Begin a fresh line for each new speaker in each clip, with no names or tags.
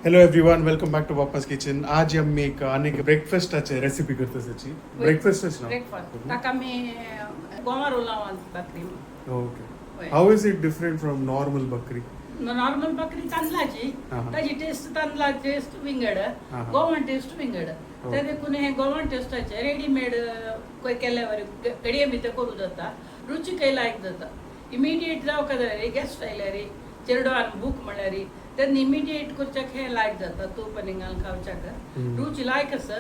Hello everyone, welcome back to Papa's Kitchen. आज हम एक आने के ब्रेकफास्टाचे रेसिपी करतो त्याची. ब्रेकफास्टच ना.
ब्रेकफास्ट ताका मी गोवा रोलां बकरी
okay. How is it different from normal बकरी?
नॉर्मल बकरी तांदळाची ताजी टेस्ट तांदळा टेस्ट विंगड गोवन टेस्ट विंगड ते देखून हे गोवन टेस्टाचे रेडीमेड कोई केल्यावर घडये भितर करूं जाता रुची काही लायक जाता इमिडिएट जावं जाल्यार गेस्ट आयल्यार चेडवान भूक म्हणल्यार तेन्ना इमिडिएट करच्याक हे लायक जाता तूप आनी घालून खावच्याक रुची लायक आसा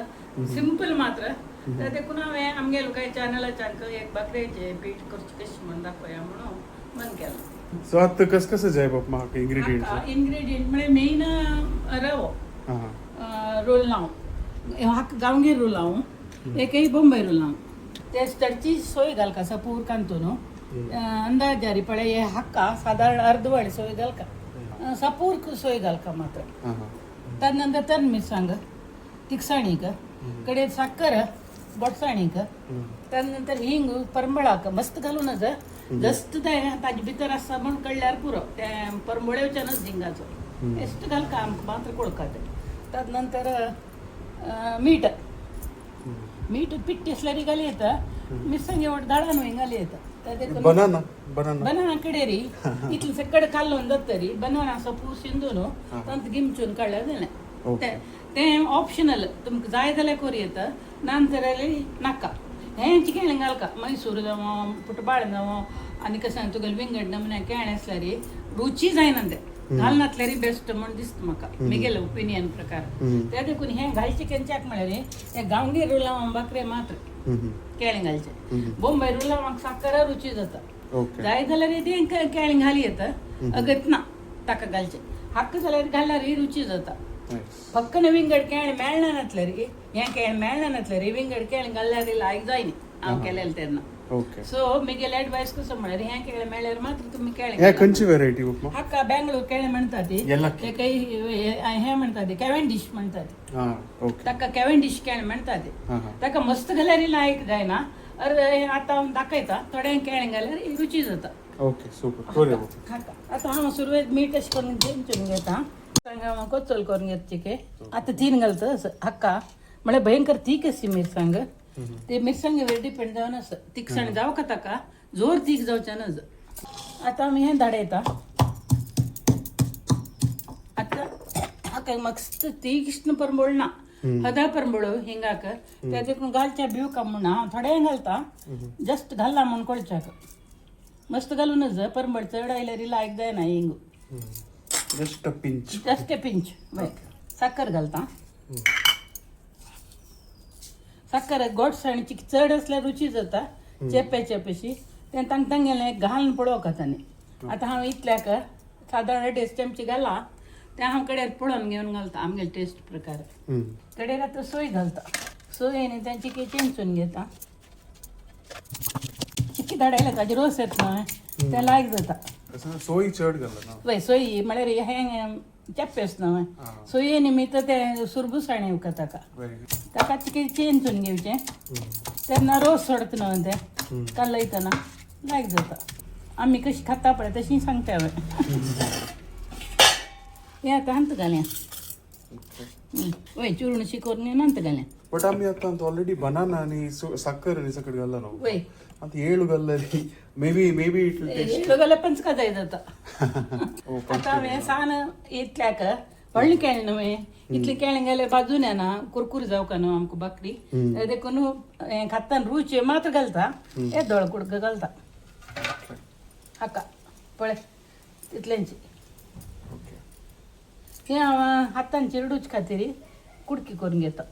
सिंपल मात्र ते देखून हांवें आमगेलो काही चॅनलाच्याक एक बकऱ्याचे पीठ करची कशी म्हणून दाखोवया म्हणून मन केलं.
सो आता कसं जाय बाप म्हाका इंग्रेडियंट्स?
इंग्रेडियंट म्हणजे मेन रवो रोल लावूं हाक गांवगीर रोल लावूं एकही बॉम्बे रोल लावूं ते स्टडची सोय घाल का सपूर कांतो न्हू अंदाज जारी पळे हे हाक्का साधारण अर्धवड सोय घाल का सपूर सोय घाल का मात्र त्यानंतर तन मिरसांग तिखसाणीक कडे साखर बोटसाणीक त्यानंतर हिंग परंबळाक मस्त घालूनच जस्ट ताजे भितर आसा म्हण कळल्यार पुरो ते परंबळेवच्यानच हिंगाचो एस्ट घाल का आमकां मात्र कोळखात त्यानंतर मीठ मीठ पिट्टी असल्यारी घाली येता मिरसांगे वट दाळान घाली येता
बनाना
बनाना कडेरी इतलें सकड काडून जातरी बनाना असो पूस शिंदून तांत गिमचून काडल्यार जालें तें ऑप्शनल तुमकां जाय जाल्यार करूं येता नांतर जाल्यार नाका हें चिकेन घालका मैसूर जावं पुटबाळ जावं आनी कशें तुगेलें विंगड नमुन्या केळें आसल्यार रुची जायना तें घालनातल्यार बेस्ट म्हण दिसता म्हाका म्हगेलें ओपिनियन प्रकार त्या देखून हें घालचें केंच्याक म्हळ्यार हें गांवगी रोलां बाकरे मात्र केळें घालचें बॉम्बे रोलां म्हाका साखर रुची जाता जाय जाल्यार तें केळें घाली येता अगत ना ताका घालचें हक्क जाल्यार घाल्यार ही रुची जाता फक्त विंगड केळें मेळना नातल्यार हें केळें मेळना नातल्यार विंगड केळें घाल्यार लायक जायना हांव केलेलें तेन्ना सो म्हगेलें एडवायस कसो म्हळ्यार हें केळें मेळ्यार मात्र तुमी केळें
खंयची व्हेरायटी
हाका बेंगलोर केळें म्हणटा ती ते काही हें म्हणटा ती कॅव्हेंडिश म्हणटा ती ताका कॅव्हेंडिश केळें म्हणटा ती ताका मस्त घाल्यार लायक जायना आतां हांव दाखयता थोड्यांक केळें घाल्यार रुची जाता.
Okay super.
आतां हांव सुरवेक मीठ अशें करून जेमचून घेता कोचोल करून घेता चिके आतां तीन घालता हक्का म्हळ्यार भयंकर तीख अशी मिरसांग ते मिरसांगेवर डिपेंड जावन आसा तिखसाण जावं का ताका जोर तीख जावचें नज. आतां आमी हें धाडयता आतां हाका मस्त तीक्ष्ण परंबळ ना हदा परंबळ हिंगाक त्या देखून घालच्या भिव का म्हूण हांव थोडें घालता जस्ट घालना म्हूण कळच्याक मस्त घालूनच परंबळ चड आयल्यार लायक जायना हिंग
जस्ट अ पिंच
साखर घालता साखर गोडसाणीची चड असल्यार रुची जाता चेपेशी तें तांकां गेलें घालून पळोवंक तांणी आतां हांव इतल्याक सादारण 2.5 चमचे घाला तें हांव कडेर पळोवन घेवन घालता आमगेले टेस्ट प्रकार कडेर आतां सोय घालता सोयेनी तें चिकी चेंचून घेता चिकी धाडयला ताजे रोस येता तें लायक जाता
सोय चड घालना
वय सोयी म्हळ्यार हें चेप्पेस न्हय सोये निमित्त तें सुरबुसाणें येवका ताका चिकी चेंचून घेवचें तेन्ना रोस सोडता न्हय तें कालयतना लायक जाता आमी कशी खाता पळय तशी सांगता हांवें हें आतां हंत घाल्या वय चुरणशी करून नंतर घाल्या
बट आमी आतां ऑलरेडी बनाना आनी साखर आनी सकट घालला न्हू
वय
आतां येळू घालल्यार maybe it will taste
येळू घाल्यार पंचका जाय जाता आतां हांवें सान इतल्याक व्हडलें केळें न्हय इतलें केळें घाल्यार बाजून येना कुरकुर जावका न्हू आमकां बाकरी देखून हें खाता रूच मात्र घालता हे दोळ कुडक घालता हाका पळय तितल्यांची हें हांव हातान चिरडूच खातीर कुडकी करून घेता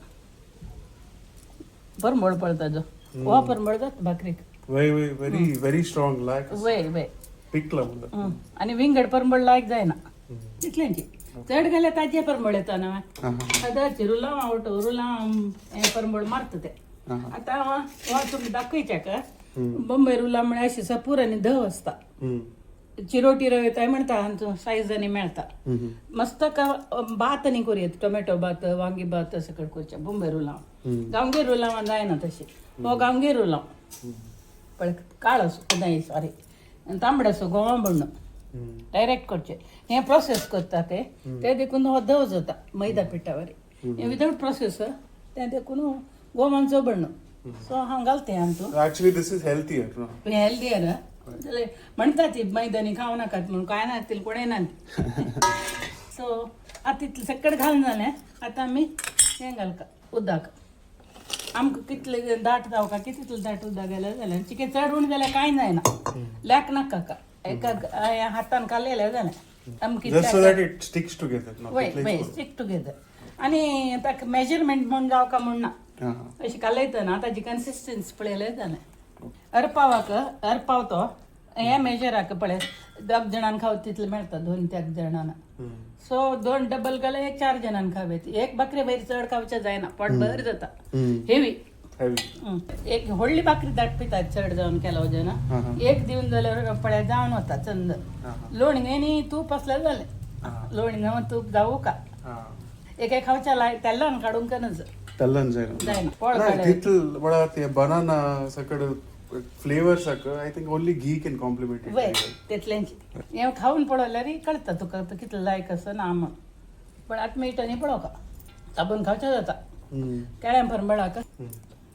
परंबळ पळता जो हो परंबळ जाता भाकरीक
व्हेरी स्ट्रॉंग लायक
वय
पिकला
आनी विंगड परंबळ लायक जायना तितल्यांची चड घाल्यार ताजे परंबळ येता न्हय सदांची रुलां आवटो रुलां हें परंबळ मारता तें आतां हांव तुमकां दाखयच्याक बॉम्बे रुलां म्हळ्यार अशी सपूर आनी धव आसता चिरोटी रवयताय म्हणटा हांचो सायजांनी मेळटा मस्त भात आनी करूं येता टोमॅटो भात वांगी भात सकट करचे बॉम्बे रुलां गांवगी रुलां जायना तशी हो गांवगी रुलां पळय काळ असो नाही सॉरी तांबडो असो गोवा बण्ण डायरेक्ट करचे हे प्रोसेस करता ते देखून हो दव जाता मैदा पिठावर हे विदाउट प्रोसेस ते देखून गोमांचो बणणं सो हांव घालते आमचो
actually this is healthier no
healthier जाल्यार म्हणटा ती मैदानी खावं नाकात म्हणून काय ना तिला कोणें ना सो आतां तितलें सकट घालून जालें आतां आमी हें घालका उदक आमकां कितलें दाट जावका कितलें दाट उदक घालें जाल्यार चिकेन चड उण जाल्यार कांय जायना लॅक नाका एका हातान काडलेलें जालें आमकां
just so that it sticks together
वय स्टिक टुगेदर आनी ताका मेजरमेंट म्हण जावका म्हण ना अशें कालयतना ताजी कन्सिस्टन्सी पळयलें जालें अरपाव तो हे मेजराक पळय 10 जाणांक खाव तितलें मेळटा 2-3 जाणांना सो 2 डबल घाले 4 जाणांक खावेत एक भाकरी वयर चड खावचें जायना पोट भर जाता हेवी एक व्हडली भाकरी धाड पितात चड जावन केलो जना एक दिवन जाल्यार पळय जावन वता चंद लोणगेनी तूप असलें जालें लोणगें तूप जावू का एक खावच्या लाय तेल्लान काडूंक
तेल्लान जायना
पोळ
तितल बडा ते बनाना सकड फ्लेवर सक I think only ghee can complement it
वय तितलेंच हें खावन पळयल्यार कळटा तुका कितलें लायक आसा ना म्हण पण आतां मेळटा न्ही पळोवका साबून खावचें जाता केळ्या परंबळाक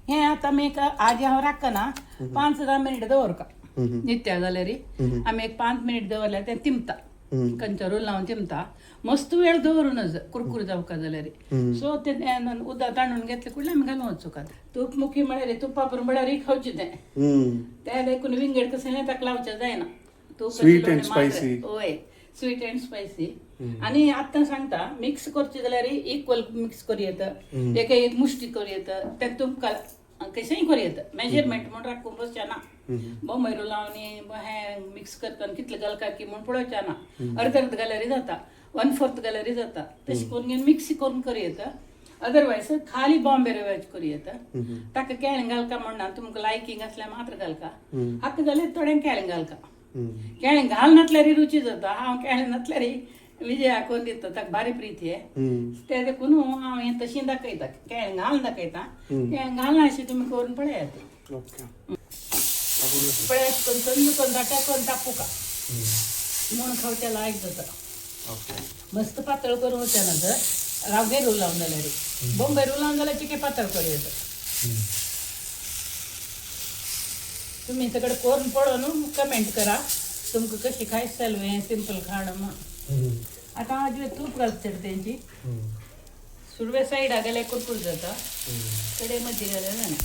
हें आतां आमी आजी हांव राखना 5-10 मिनीट दवरका नित्या जाल्यार आमी एक 5 मिनीट दवरल्यार तें तिमता कंचा रोल लावन तिमता मस्त वेळ दवरूनच कुरकुर जावका जाल्यार सो ते उदक ताणून घेतले कुडले आमी घालून वचूं तूप मुखी म्हळ्यार तुपा म्हळ्यार खावचें तें देखून विंगड कसलें ताका लावचें जायना तूप
स्वीट एंड स्पायसी
वय स्वीट एंड स्पायसी आनी आतां सांगता मिक्स करचें जाल्यार इक्वल मिक्स करूं येता एक मुष्टी करूं येता तें तुमकां कशेंय करूं येता मेजरमेंट म्हण राखून बसचें ना बोंबयरो लावनी हें मिक्स करतना कितलें घालता की म्हूण पळोवचें ना अर्द घाल्यार जाता 1/4 घाल्यार जाता तशें करून घेवन मिक्स करून करूं येता अदरवायज खाली बॉम्बे रव्याच करूं येता ताका केळें घालका म्हणना तुमकां लायकींग आसल्यार मात्र घालका हाका जाल्यार थोडें केळें घालका केळें घाल नातल्यार रुची जाता हांव केळें नातल्यार विजय हाकोन दिता ताका भारी प्रीती ते देखून हांव हें तशीं दाखयता केळें घालून दाखयता केळें घालना अशें तुमी करून पळयात पळय करून थंड करून दाटा करून तापू का म्हूण खावच्या लायक जाता मस्त पातळ करून वचना तर रावगे रोल लावन जाल्यार बॉम्बे रोल लावन जाल्यार चिके पातळ करूं येता तुमी सगळें करून पळोवन कमेंट करा तुमकां कशी खायच हें सिंपल खाण म्हण आतां हांव तूप घालता तेंची सुरवे सायडा गेल्यार कुरकुर जाता कडे मदीं गेल्यार जालें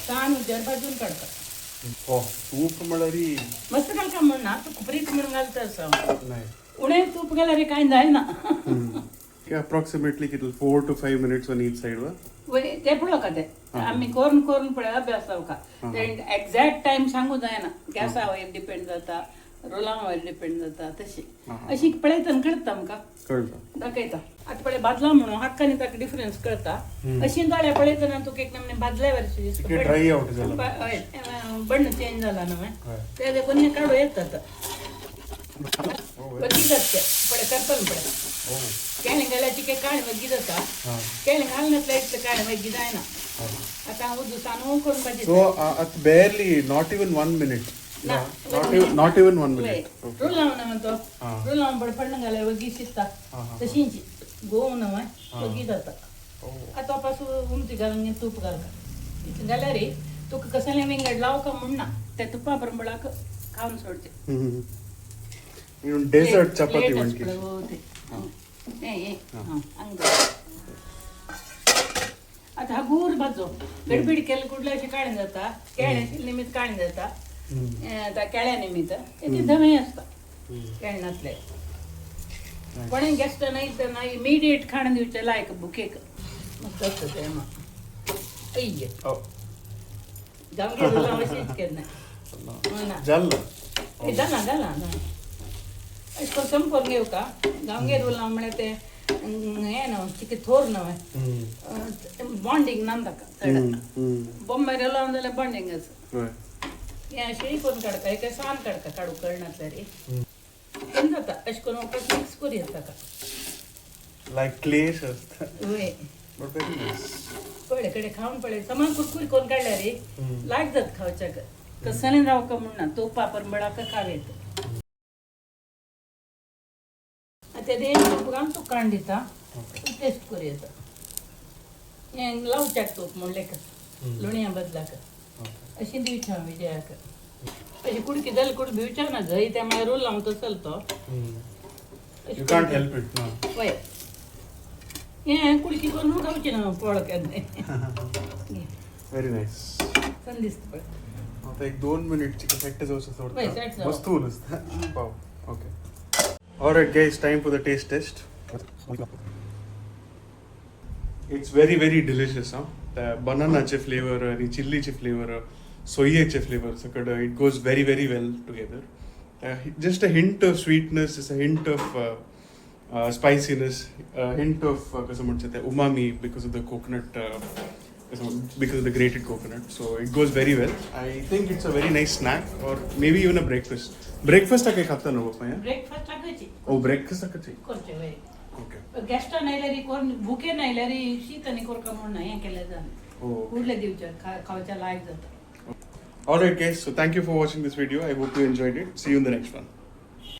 ताण उद्यार भाजून काडटा
तूप म्हळ्यार
मस्त घालता म्हण ना तूं खुबरीत म्हणून घालता आसा उणें तूप गेल्यार कांय जायना
अप्रॉक्सिमेटली कितले 4 to 5 minutes on each side
वय ते पळोवका ते आमी करून करून पळय अभ्यास जावका ते एक्झॅक्ट टायम सांगू जायना गॅसा वयर डिपेंड जाता रोला वयर डिपेंड जाता तशी अशी पळयतना कळटा आमकां दाखयता आतां पळय भाजला म्हणून हाक्कानी ताका डिफरन्स कळटा अशी जाल्यार पळयतना तुका एक नमने भाजल्या वरशी दिसता
ड्राय आउट जाला
बण्ण चेंज जाला न्हय ते देखून काडूं येता वगी जाता पळय करपन पळय केळें घाल्यार चिके काळें वगी जाता केळें घाल नासल्यार इतलें काळें वगी जायना आतां हांव उदुसानू करून भाजी
so barely not even 1 minute not even 1 minute
रोल लावना म्हणतो रोल लावन बडपण घाल्यार वगी शिजता तशींची गोव न्हय वगी जाता आतां पासून उमती घालून तूप घालता जाल्यार तुका कसलें विंगड लावका म्हणना त्या तुपा बरोबराक खावन सोडचें
डेजर्ट चपाती म्हणकी
आता हा गूर भाजो गडबीड केलं कुठलं अशी काढून जाता केळ्या निमित्त काढून जाता केळ्या निमित्त ते धमे असता केळनातले पण गेस्ट नाही तर नाही इमिडिएट खाणं दिवचे लायक बुकेक मस्त असतं ते मग अय्ये जाऊन गेलो अशीच केलं नाही जाला जाला अशें संपोवन घेवं का गांवगेर उरलां म्हळ्यार ते हें न्हय चिके थोर न्हय बॉन्डिंग ना ताका बॉम्बे लावन जाल्यार बॉन्डिंग आसा हें अशें करून काडका एक सान काडका काडूं कळनातल्यार तें जाता अशें करून वखद मिक्स करूं ताका
लायक क्ले
वय पळय कडे खावन पळय समान कुरकुरी करून काडल्यार लायक जाता खावच्याक कसलें जावका म्हणना तूप पापड बळाक खावेत ಖಂಡಿತ
ಓಕೆ
ಟೇಸ್ಟ್ ಕೊರಿಯತ್ತ ಹೆಂಗ್ ಲವ್ ಚಾಕ್ತೋಕ್ ಮೊಳ್ಳೆಕ ಲುಣಿಯ ಬದ್ಲಾಕ अशी दिवच्या विजयाक अशी कुडकी जाल कुड बिवच्या ना जय त्या माय रोल लावून तो चलतो
यू कांट हेल्प इट ना
वय हे कुडकी करून गावची ना पोळक्याने
व्हेरी नाईस
पण दिसत पण
आता एक 2 मिनिटची सेट जाऊ
वय, set
सोडता
जाऊ.
मस्त होईल wow okay alright guys time for the taste test it's very very delicious हा त्या बनानाचे फ्लेवर आणि चिल्लीचे फ्लेवर सोयेचे फ्लेवर सकड it goes very very well together just a hint of sweetness just a hint of spiciness hint of कसं म्हणतात ते umami because of the coconut because of the grated coconut, so it goes very well. I think it's a very nice snack or maybe even a breakfast. Breakfast ake khata na bappa ya?
Breakfast टाकायची
Oh, breakfast ake.
करते वय
Okay.
गॅस्टा नायल्यारी कोण भुके नायल्यारी शीत आणि कोरका म्हणून हे केलं जाण
Oh.
कुठल्या दिवच्या खावच्या लायक जातं
All right, guys. So thank you for watching this video. I hope you enjoyed it. See you in the next one.